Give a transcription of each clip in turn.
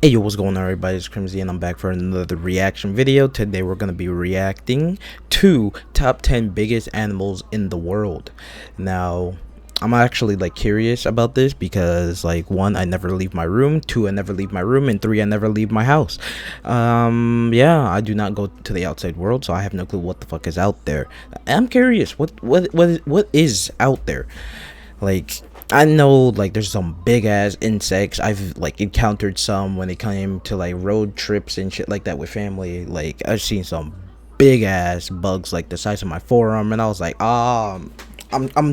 Hey yo, what's going on everybody, it's Criimzy and I'm back for another reaction video. Today we're going to be reacting to top 10 biggest animals in the world. Now, I'm actually like curious about this because like 1, I never leave my room, 2, I never leave my room, and 3, I never leave my house. Yeah, I do not go to the outside world, so I have no clue what the fuck is out there. I'm curious, what is out there? Like, I know like there's some big ass insects. I've like encountered some when it came to like road trips and shit like that with family. Like I've seen some big ass bugs like the size of my forearm, and I was like, I'm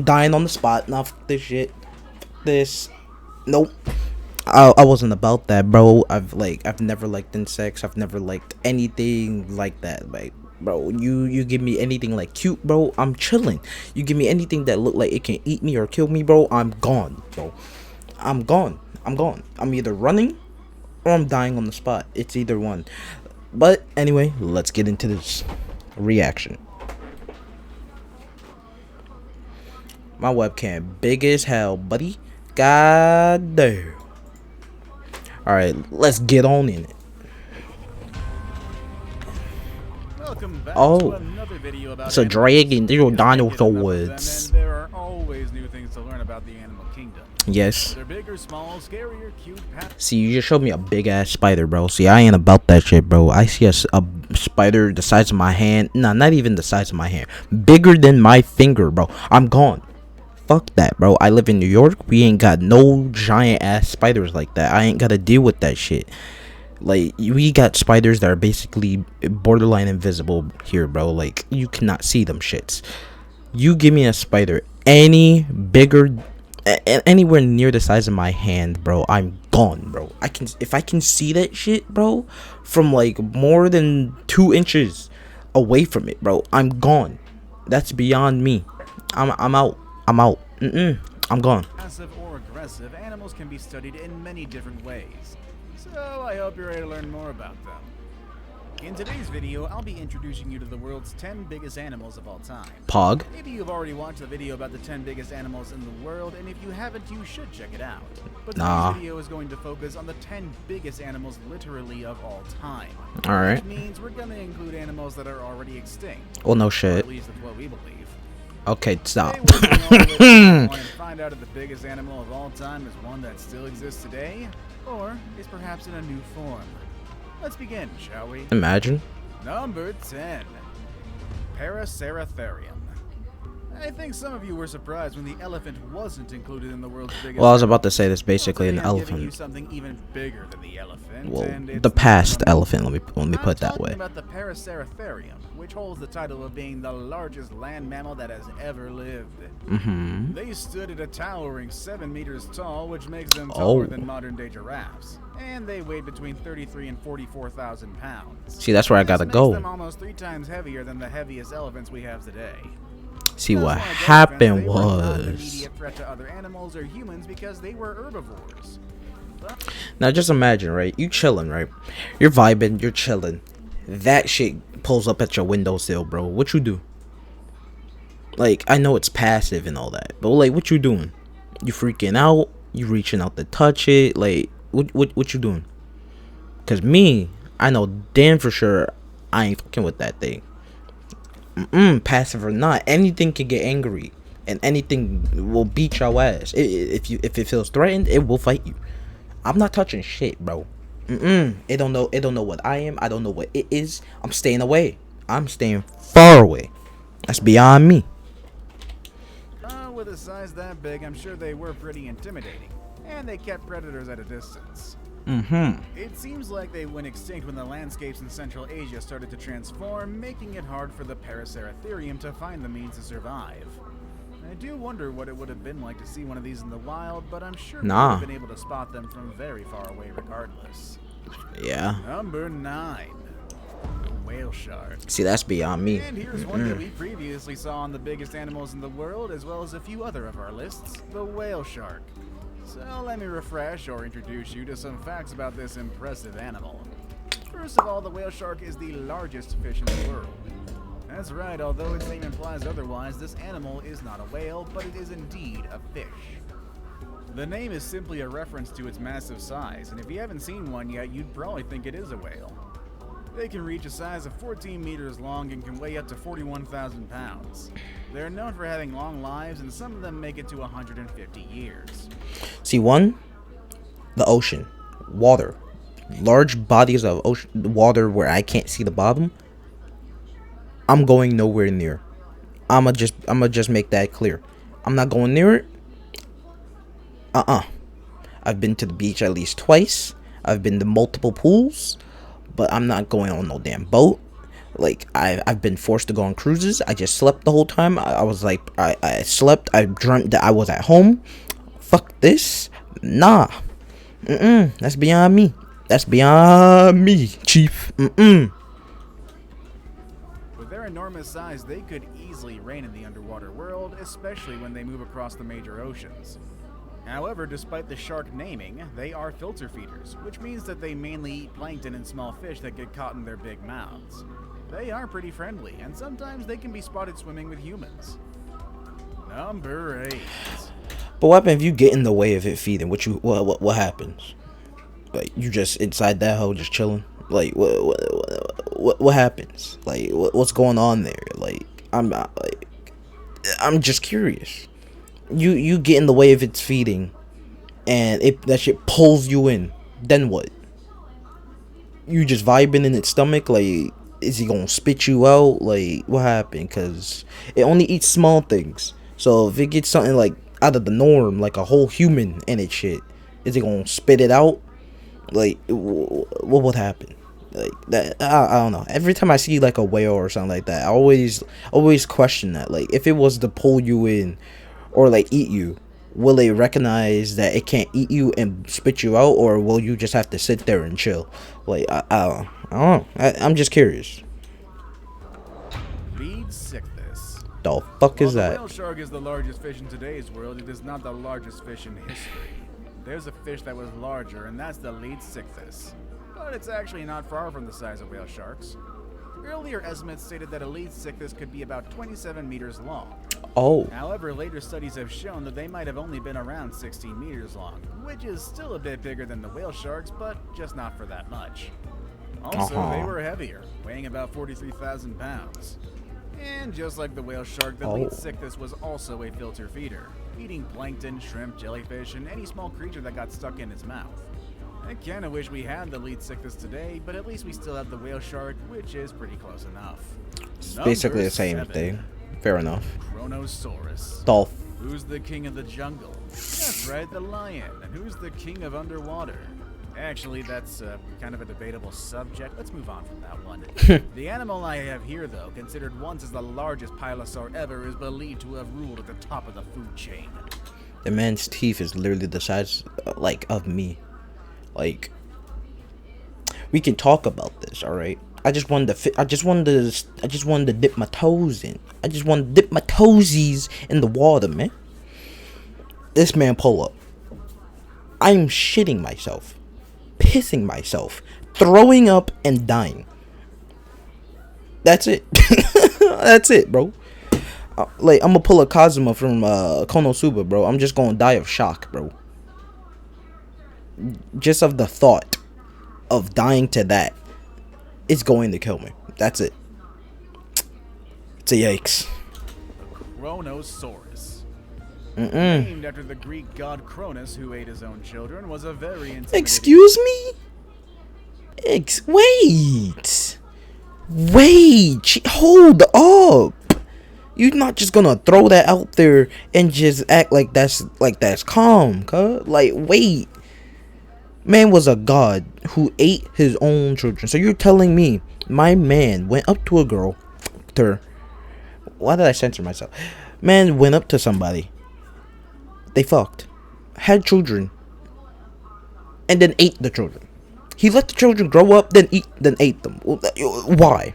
dying on the spot. Now fuck this shit. This, nope. I wasn't about that, bro. I've never liked insects. I've never liked anything like that. Like, bro, you give me anything like cute, bro, I'm chilling. You give me anything that look like it can eat me or kill me, bro, I'm gone, bro. I'm gone. I'm gone. I'm either running or I'm dying on the spot. It's either one. But anyway, let's get into this reaction. My webcam big as hell, buddy. God damn. Alright, let's get on in it. Welcome back Oh, to another video about it's a dragon. These are dinosaurs. dinosaurs. There are always new things to learn about the animal kingdom. Yes. They're bigger, small, scarier, cute, See, you just showed me a big ass spider, bro. See, I ain't about that shit, bro. I see a spider the size of my hand. Nah, not even the size of my hand. Bigger than my finger, bro. I'm gone. Fuck that, bro. I live in New York. We ain't got no giant ass spiders like that. I ain't gotta deal with that shit. Like, we got spiders that are basically borderline invisible here, bro. Like, you cannot see them shits. You give me a spider any bigger, anywhere near the size of my hand, bro, I'm gone, bro. If I can see that shit, bro, from like more than 2 inches away from it, bro, I'm gone. That's beyond me. I'm out. I'm out. I'm gone. passive or aggressive, animals can be studied in many different ways. So I hope you're ready to learn more about them. In today's video, I'll be introducing you to the world's 10 biggest animals of all time. Pog. Maybe you've already watched the video about the 10 biggest animals in the world, and if you haven't, you should check it out. But today's video is going to focus on the 10 biggest animals literally of all time. Alright. Which means we're going to include animals that are already extinct. Well, no Or shit. at least that's what we believe. Okay, stop. Today, we're going to and find out if the biggest animal of all time is one that still exists today, or is perhaps in a new form. Let's begin, shall we? Imagine. Number 10. Paraceratherium. I think some of you were surprised when the elephant wasn't included in the world's biggest. Well, I was about to say this basically an Today I'm giving you elephant. something even bigger than the elephant. Well, and it's the past not- elephant. Let me put it that I'm way. talking about the Paraceratherium, which holds the title of being the largest land mammal that has ever lived. They stood at a towering 7 meters tall, which makes them taller than modern-day giraffes. And they weighed between 33 and 44,000 pounds. See, that's where I gotta This go. makes them almost 3 times heavier than the heaviest elephants we have today. See, Just what like happened elephants, they were not an was. immediate threat to other animals or humans because they were herbivores. Now just imagine, right? You chilling, right? You're vibing, you're chilling. That shit pulls up at your windowsill, bro. What you do? Like, I know it's passive and all that, but like, what you doing? You freaking out? You reaching out to touch it? Like, what you doing? Cause me, I know damn for sure I ain't fucking with that thing. Passive or not, anything can get angry, and anything will beat your ass. If it feels threatened, it will fight you. I'm not touching shit, bro. It don't know what I am. I don't know what it is. I'm staying away. I'm staying far away. That's beyond me. With a size that big, I'm sure they were pretty intimidating, and they kept predators at a distance. It seems like they went extinct when the landscapes in Central Asia started to transform, making it hard for the Paraceratherium to find the means to survive. I do wonder what it would have been like to see one of these in the wild, but I'm sure we would have been able to spot them from very far away regardless. Yeah. Number 9. The whale shark. See, that's beyond me. And here's one that we previously saw on the biggest animals in the world, as well as a few other of our lists, the whale shark. So let me refresh or introduce you to some facts about this impressive animal. First of all, the whale shark is the largest fish in the world. That's right, although its name implies otherwise, this animal is not a whale, but it is indeed a fish. The name is simply a reference to its massive size, and if you haven't seen one yet, you'd probably think it is a whale. They can reach a size of 14 meters long and can weigh up to 41,000 pounds. They're known for having long lives, and some of them make it to 150 years. See, one, the ocean, water, large bodies of ocean water where I can't see the bottom. I'm going nowhere near. I'ma just make that clear. I'm not going near it. I've been to the beach at least twice. I've been to multiple pools, but I'm not going on no damn boat. Like, I've been forced to go on cruises. I just slept the whole time. I was like, I slept. I dreamt that I was at home. Fuck this. Nah. That's beyond me. That's beyond me, chief. With their enormous size, they could easily reign in the underwater world, especially when they move across the major oceans. However, despite the shark naming, they are filter feeders, which means that they mainly eat plankton and small fish that get caught in their big mouths. They are pretty friendly, and sometimes they can be spotted swimming with humans. Number 8. But what happens if you get in the way of it feeding? What happens? Like, you just inside that hole just chilling? Like, what happens? Like, what's going on there? Like, I'm just curious. You get in the way of its feeding, and that shit pulls you in. Then what? You just vibing in its stomach? Like, is he gonna spit you out? Like, what happened? Cause it only eats small things. So if it gets something like out of the norm, like a whole human in its shit, is it gonna spit it out? Like, what would happen? Like that, I don't know. Every time I see like a whale or something like that, I always question that. Like, if it was to pull you in, or like eat you, will they recognize that it can't eat you and spit you out, or will you just have to sit there and chill? Like, I don't know. I'm just curious. Lead sickness. The fuck is While that? the whale shark is the largest fish in today's world, it is not the largest fish in history. There's a fish that was larger, and that's the lead sickness. But it's actually not far from the size of whale sharks. Earlier estimates stated that a lead sickness could be about 27 meters long. Oh. However, later studies have shown that they might have only been around 16 meters long, which is still a bit bigger than the whale sharks, but just not for that much. Also, they were heavier, weighing about 43,000 pounds. And just like the whale shark, the lead sickness was also a filter feeder, eating plankton, shrimp, jellyfish, and any small creature that got stuck in its mouth. I kinda wish we had the lead sickness today, but at least we still have the whale shark, which is pretty close enough. It's basically the same 7. thing. Fair enough. Kronosaurus. Dolph. Who's the king of the jungle? That's right, the lion. And who's the king of underwater? Actually, that's kind of a debatable subject. Let's move on from that one. The animal I have here, though, considered once as the largest pilosaur ever, is believed to have ruled at the top of the food chain. The man's teeth is literally the size, like, of me. Like, we can talk about this, all right? I just wanted to dip my toes in. I just wanted to dip my toesies in the water, man. This man pull up. I'm shitting myself, pissing myself, throwing up, and dying. That's it. That's it, bro. Like, I'm gonna pull a Kazuma from Konosuba, bro. I'm just gonna die of shock, bro. Just of the thought of dying to that, it's going to kill me. That's it. It's a yikes. Kronosaurus. Named after the Greek god Cronus, who ate his own children, was a very intimidating... Excuse me? Wait. Hold up. You're not just gonna throw that out there and just act like that's calm, cuz. Like, wait. Man was a god who ate his own children. So you're telling me my man went up to a girl, why did I censor myself? Man went up to somebody, they fucked, had children, and then ate the children. He let the children grow up, then ate them. Why?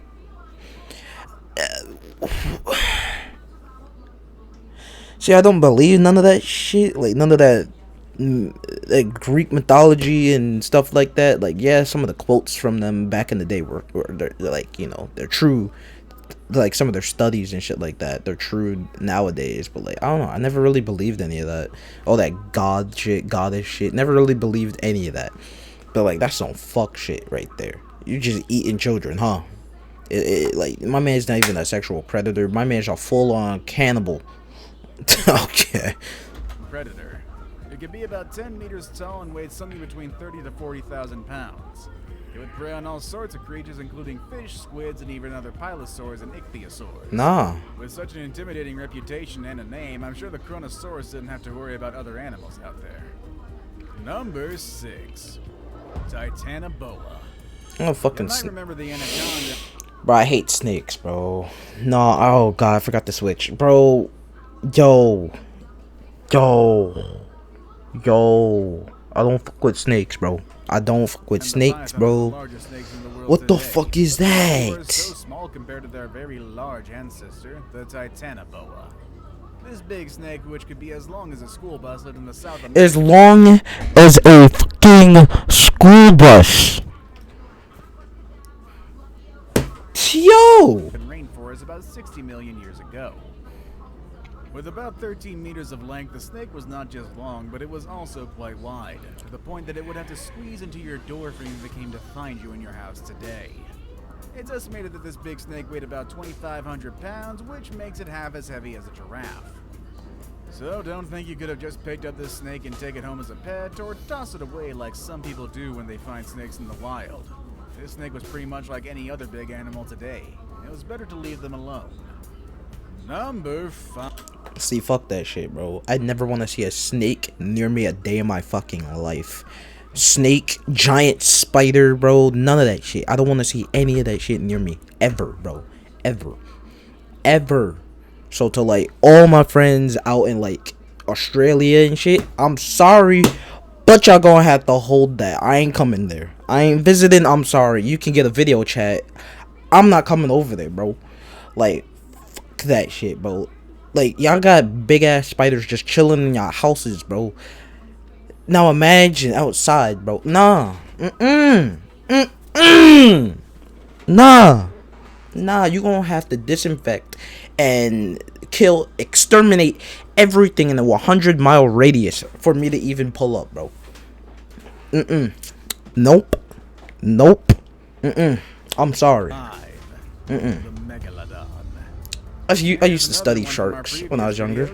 See, I don't believe none of that shit. Like, none of that Greek mythology and stuff like that. Like, yeah, some of the quotes from them back in the day were they're like, you know, they're true like some of their studies and shit like that, they're true nowadays. But like, I don't know, I never really believed any of that. All that god shit, goddess shit, never really believed any of that. But like, that's some fuck shit right there. You just eating children, huh? Like, my man's not even a sexual predator. My man's a full-on cannibal. Okay. Predator. It could be about 10 meters tall and weighed something between 30 to 40,000 pounds. It would prey on all sorts of creatures, including fish, squids, and even other pilosaurs and ichthyosaurs. Nah. With such an intimidating reputation and a name, I'm sure the Kronosaurus didn't have to worry about other animals out there. Number 6. Titanoboa. Oh, fucking You might remember the anaconda. Bro, I hate snakes, bro. No, oh god, I forgot to switch. Bro, yo. I don't fuck with snakes, bro. I don't fuck with snakes, bro. What the fuck is that? So small compared to their very large ancestor, the Titanoboa. This big snake, which could be as long as a school bus, lived in the South America. As long as a fucking school bus. Yo! Rainforest about 60 million years ago. With about 13 meters of length, the snake was not just long, but it was also quite wide, to the point that it would have to squeeze into your door frame if it came to find you in your house today. It's estimated that this big snake weighed about 2,500 pounds, which makes it half as heavy as a giraffe. So don't think you could have just picked up this snake and take it home as a pet, or toss it away like some people do when they find snakes in the wild. This snake was pretty much like any other big animal today. It was better to leave them alone. Number 5. See, fuck that shit, bro. I never want to see a snake near me a day in my fucking life. Snake, giant spider, bro. None of that shit. I don't want to see any of that shit near me. Ever, bro. Ever. So to like all my friends out in like Australia and shit, I'm sorry, but y'all gonna have to hold that. I ain't coming there. I ain't visiting. I'm sorry. You can get a video chat. I'm not coming over there, bro. Like, fuck that shit, bro. Like, y'all got big ass spiders just chilling in y'all houses, bro. Now imagine outside, bro. Nah. Nah, you gonna have to disinfect and kill, exterminate everything in a 100-mile radius for me to even pull up, bro. Nope. I'm sorry. 5. The Megalodon. I used to study sharks when I was younger.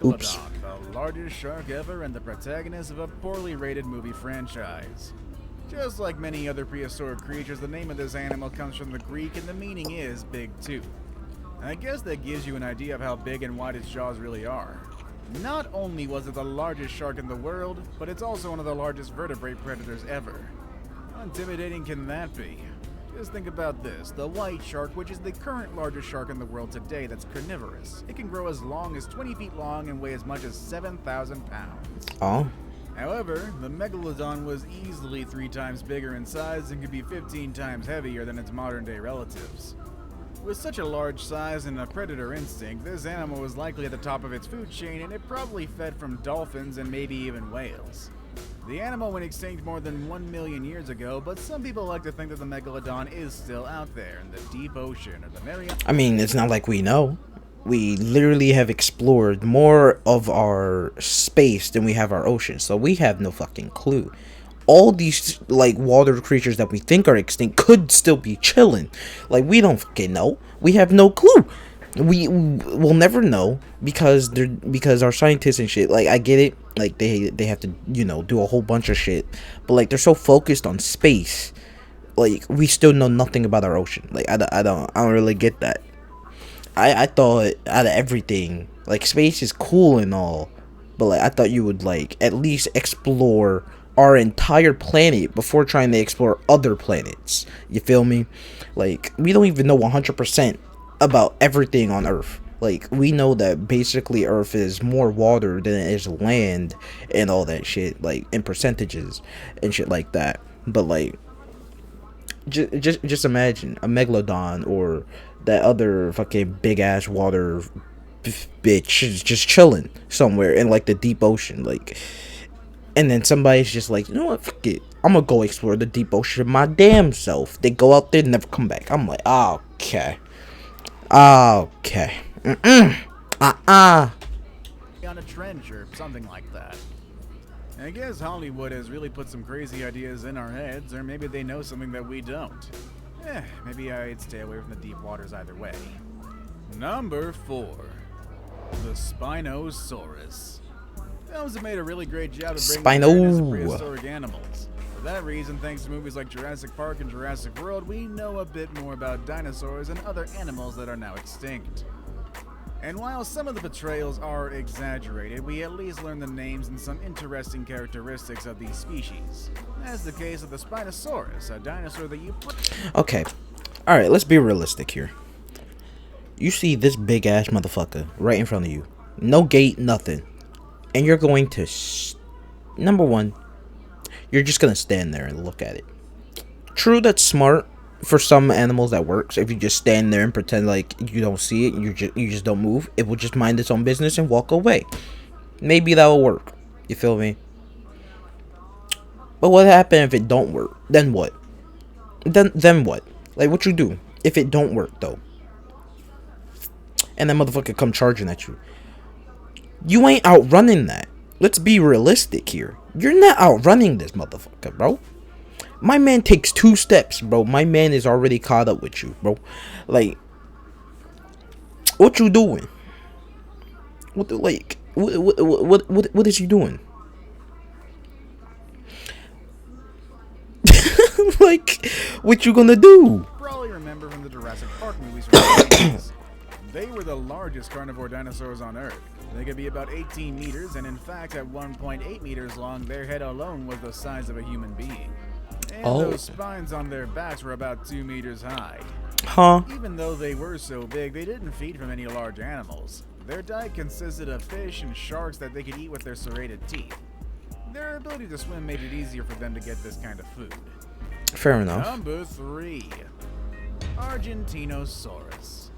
Oops. The largest shark ever and the protagonist of a poorly rated movie franchise. Just like many other prehistoric creatures, the name of this animal comes from the Greek and the meaning is big tooth. I guess that gives you an idea of how big and wide its jaws really are. Not only was it the largest shark in the world, but it's also one of the largest vertebrate predators ever. How intimidating can that be? Just think about this. The white shark, which is the current largest shark in the world today that's carnivorous. It can grow as long as 20 feet long and weigh as much as 7,000 pounds. Oh. However, the Megalodon was easily 3 times bigger in size and could be 15 times heavier than its modern-day relatives. With such a large size and a predator instinct, this animal was likely at the top of its food chain, and it probably fed from dolphins and maybe even whales. The animal went extinct more than 1 million years ago, but some people like to think that the Megalodon is still out there in the deep ocean or the Mariana. I mean, it's not like we know. We literally have explored more of our space than we have our ocean, so we have no fucking clue. All these like water creatures that we think are extinct could still be chilling. Like, we don't fucking know. We have no clue. We'll never know because our scientists and shit, like, I get it, like they have to, you know, do a whole bunch of shit, but like they're so focused on space, like we still know nothing about our ocean. Like I don't really get that. I thought out of everything, like, space is cool and all, but like I thought you would like at least explore our entire planet before trying to explore other planets. You feel me? Like, we don't even know 100% about everything on Earth. Like, we know that basically Earth is more water than it is land and all that shit, like in percentages and shit like that. But like, just imagine a megalodon or that other fucking big ass water bitch just chilling somewhere in like the deep ocean, like, and then somebody's just like, you know what, fuck it, I'm gonna go explore the deep ocean my damn self. They go out there and never come back. I'm like, oh, okay. Okay. On a trench or something like that. I guess Hollywood has really put some crazy ideas in our heads, or maybe they know something that we don't. Maybe I'd stay away from the deep waters either way. Number 4. The Spinosaurus. Films have made a really great job of bringing awareness to prehistoric animals. For that reason, thanks to movies like Jurassic Park and Jurassic World, we know a bit more about dinosaurs and other animals that are now extinct. And while some of the portrayals are exaggerated, we at least learn the names and some interesting characteristics of these species. As the case of the Spinosaurus, a dinosaur that you put... Okay. Alright, let's be realistic here. You see this big ass motherfucker right in front of you. No gate, nothing. And you're going to... Number one, you're just going to stand there and look at it. True, that's smart. For some animals that works. If you just stand there and pretend like you don't see it, you just don't move, it will just mind its own business and walk away. Maybe that will work. You feel me? But what happens if it don't work? Then what? Then what? Like, what you do if it don't work though? And that motherfucker come charging at you. You ain't outrunning that. Let's be realistic here. You're not outrunning this motherfucker, bro. My man takes 2 steps, bro. My man is already caught up with you, bro. Like, what you doing? What is he doing? Like, what you gonna do? Probably remember from the Jurassic Park movies from the 80s. They were the largest carnivore dinosaurs on Earth. They could be about 18 meters, and in fact, at 1.8 meters long, their head alone was the size of a human being. And those spines on their backs were about 2 meters high. Huh? Even though they were so big, they didn't feed from any large animals. Their diet consisted of fish and sharks that they could eat with their serrated teeth. Their ability to swim made it easier for them to get this kind of food. Fair enough. Number 3. Argentinosaurus.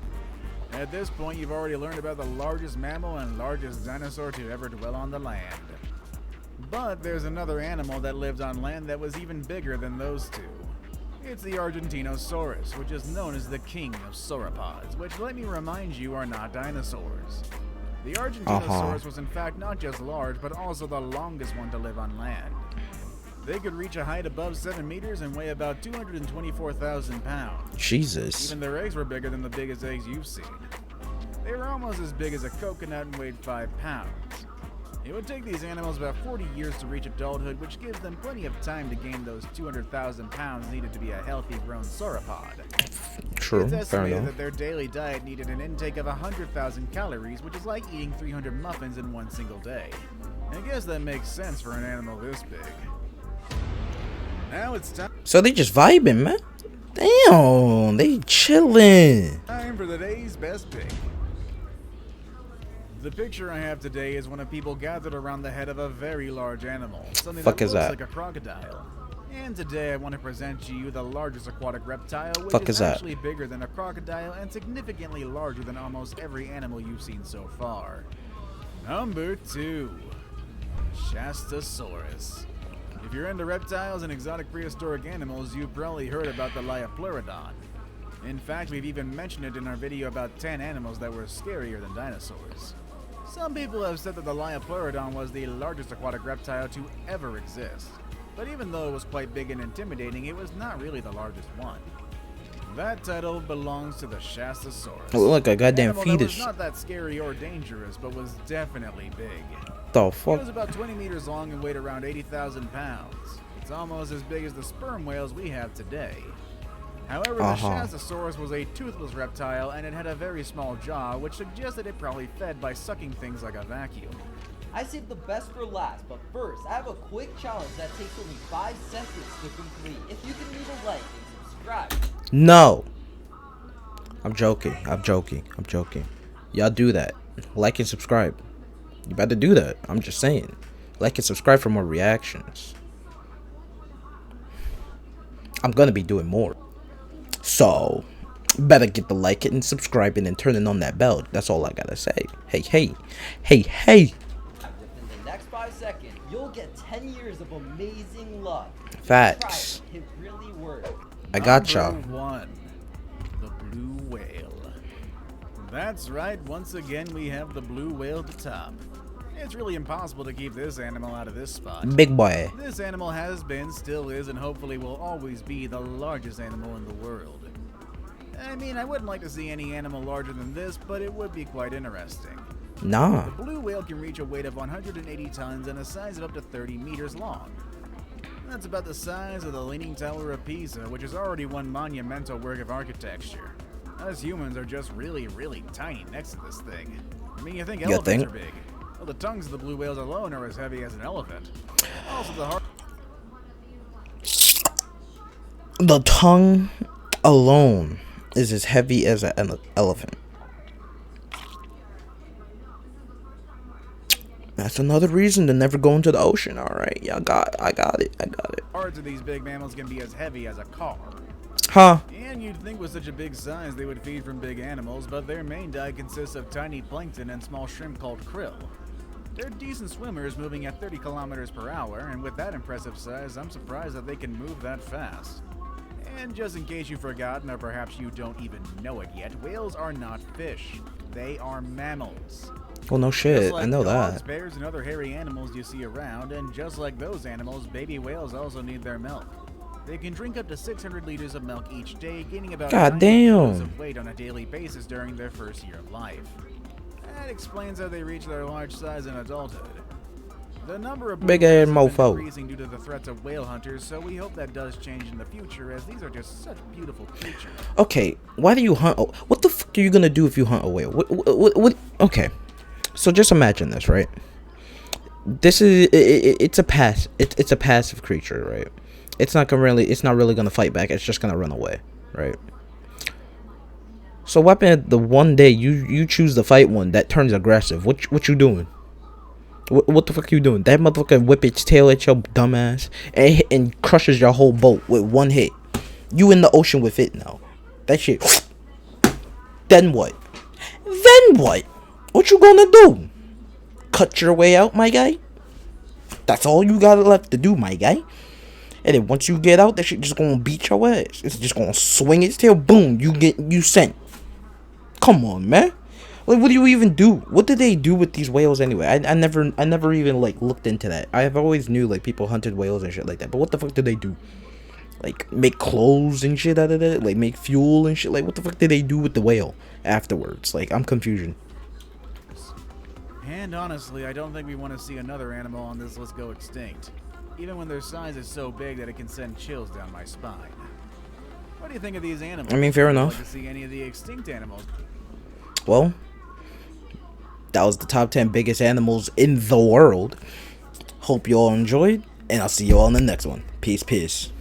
At this point, you've already learned about the largest mammal and largest dinosaur to ever dwell on the land. But there's another animal that lived on land that was even bigger than those two. It's the Argentinosaurus, which is known as the king of sauropods, which, let me remind you, are not dinosaurs. The Argentinosaurus was in fact not just large, but also the longest one to live on land. They could reach a height above 7 meters and weigh about 224,000 pounds. Jesus. Even their eggs were bigger than the biggest eggs you've seen. They were almost as big as a coconut and weighed 5 pounds. It would take these animals about 40 years to reach adulthood, which gives them plenty of time to gain those 200,000 pounds needed to be a healthy grown sauropod. True, it's estimated that their daily diet needed an intake of 100,000 calories, which is like eating 300 muffins in one single day. I guess that makes sense for an animal this big. Now it's time. So they just vibing, man. Damn, they chilling. Time for the day's best pick. The picture I have today is when people gathered around the head of a very large animal, something that looks like a crocodile. And today I want to present to you the largest aquatic reptile, which is actually bigger than a crocodile and significantly larger than almost every animal you've seen so far. Number 2. Shastasaurus. If you're into reptiles and exotic prehistoric animals, you've probably heard about the Liopleurodon. In fact, we've even mentioned it in our video about 10 animals that were scarier than dinosaurs. Some people have said that the Liopleurodon was the largest aquatic reptile to ever exist. But even though it was quite big and intimidating, it was not really the largest one. That title belongs to the Shastasaurus. Oh, look, a goddamn fetus. It was not that scary or dangerous, but was definitely big. The fuck? It was about 20 meters long and weighed around 80,000 pounds. It's almost as big as the sperm whales we have today. However, the Shastasaurus was a toothless reptile and it had a very small jaw, which suggested it probably fed by sucking things like a vacuum. I saved the best for last, but first, I have a quick challenge that takes only 5 seconds to complete. If you can leave a like and subscribe. No. I'm joking. Y'all do that. Like and subscribe. You better do that. I'm just saying. Like and subscribe for more reactions. I'm gonna be doing more. So, better get the like it and subscribing and turning on that bell. That's all I gotta say. Hey. Within the next 5 seconds, you'll get 10 years of amazing luck. Facts. It really worked. I got y'all. Number 1. The blue whale. That's right, once again we have the blue whale at the top. It's really impossible to keep this animal out of this spot. Big boy. This animal has been, still is, and hopefully will always be the largest animal in the world. I mean, I wouldn't like to see any animal larger than this, but it would be quite interesting. Nah. The blue whale can reach a weight of 180 tons and a size of up to 30 meters long. That's about the size of the Leaning Tower of Pisa, which is already one monumental work of architecture. Us humans are just really, really tiny next to this thing. I mean, you think elephants are big. Well, the tongues of the blue whales alone are as heavy as an elephant. Also, The tongue alone is as heavy as an elephant. That's another reason to never go into the ocean. All right, yeah, I got it. Parts of these big mammals can be as heavy as a car. Huh? And you'd think with such a big size they would feed from big animals, but their main diet consists of tiny plankton and small shrimp called krill. They're decent swimmers, moving at 30 kilometers per hour, and with that impressive size, I'm surprised that they can move that fast. And just in case you've forgotten, or perhaps you don't even know it yet, whales are not fish. They are mammals. Well, no shit. Just like I know dogs, that. bears, and other hairy animals you see around, and just like those animals, baby whales also need their milk. They can drink up to 600 liters of milk each day, gaining about 9 kilos of weight on a daily basis during their first year of life. That explains how they reach their large size in adulthood. The number of big ass is mofo increasing due to the threats of whale hunters, so we hope that does change in the future, as these are just such beautiful creatures. Okay, why do you hunt? What the fuck are you gonna do if you hunt a whale? What? Okay, so just imagine this, right? This is it's a passive creature, right? It's not really gonna fight back. It's just gonna run away, right? So what happened the one day you choose to fight one that turns aggressive? What you doing? What the fuck you doing? That motherfucker whip its tail at your dumb ass and crushes your whole boat with one hit. You in the ocean with it now. That shit. Then what? What you gonna do? Cut your way out, my guy? That's all you got left to do, my guy. And then once you get out, that shit just gonna beat your ass. It's just gonna swing its tail. Boom. You sent. Come on, man. Like, what do you even do? What do they do with these whales anyway? I never even like looked into that. I have always knew like people hunted whales and shit like that. But what the fuck do they do? Like make clothes and shit out of it? Like make fuel and shit? Like what the fuck did they do with the whale afterwards? Like I'm confusion. And honestly, I don't think we want to see another animal on this list go extinct. Even when their size is so big that it can send chills down my spine. What do you think of these animals? I mean, fair Would you enough. like to see any of the extinct animals? Well, that was the top 10 biggest animals in the world. Hope you all enjoyed, and I'll see you all in the next one. Peace.